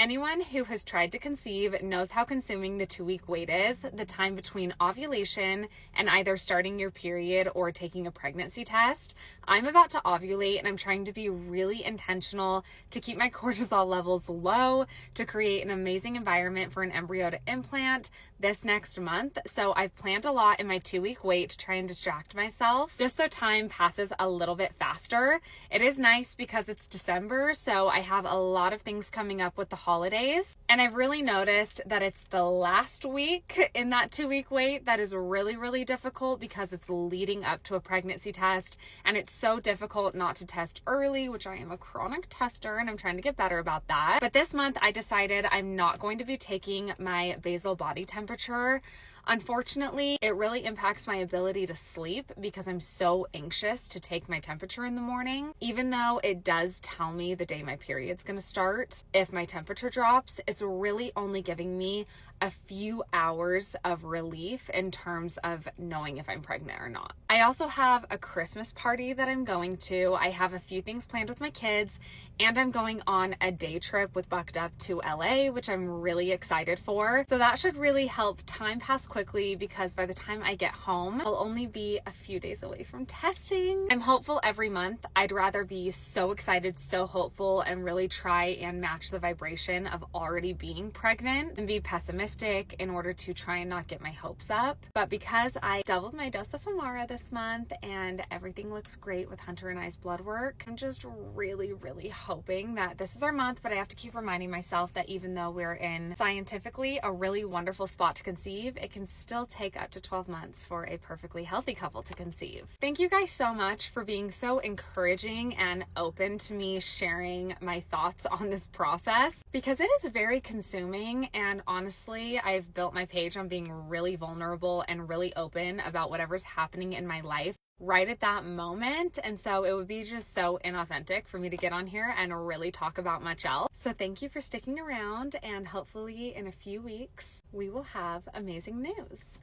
Anyone who has tried to conceive knows how consuming the 2-week wait is, the time between ovulation and either starting your period or taking a pregnancy test. I'm about to ovulate and I'm trying to be really intentional to keep my cortisol levels low, to create an amazing environment for an embryo to implant this next month. So I've planned a lot in my 2-week wait to try and distract myself just so time passes a little bit faster. It is nice because it's December, so I have a lot of things coming up with the holidays. And I've really noticed that it's the last week in that 2-week wait that is really, really difficult because it's leading up to a pregnancy test. And it's so difficult not to test early, which I am a chronic tester and I'm trying to get better about that. But this month I decided I'm not going to be taking my basal body temperature. Unfortunately, it really impacts my ability to sleep because I'm so anxious to take my temperature in the morning. Even though it does tell me the day my period's gonna start, if my temperature drops, it's really only giving me a few hours of relief in terms of knowing if I'm pregnant or not. I also have a Christmas party that I'm going to. I have a few things planned with my kids, and I'm going on a day trip with Bucked Up to LA, which I'm really excited for. So that should really help time pass quickly because by the time I get home, I'll only be a few days away from testing. I'm hopeful every month. I'd rather be so excited, so hopeful, and really try and match the vibration of already being pregnant and be pessimistic in order to try and not get my hopes up. But because I doubled my dose of Femara this month and everything looks great with Hunter and I's blood work, I'm just really, really hoping that this is our month. But I have to keep reminding myself that even though we're in scientifically a really wonderful spot to conceive, it can still take up to 12 months for a perfectly healthy couple to conceive. Thank you guys so much for being so encouraging and open to me sharing my thoughts on this process because it is very consuming. And honestly, I've built my page on being really vulnerable and really open about whatever's happening in my life right at that moment. And so it would be just so inauthentic for me to get on here and really talk about much else. So thank you for sticking around, and hopefully in a few weeks we will have amazing news.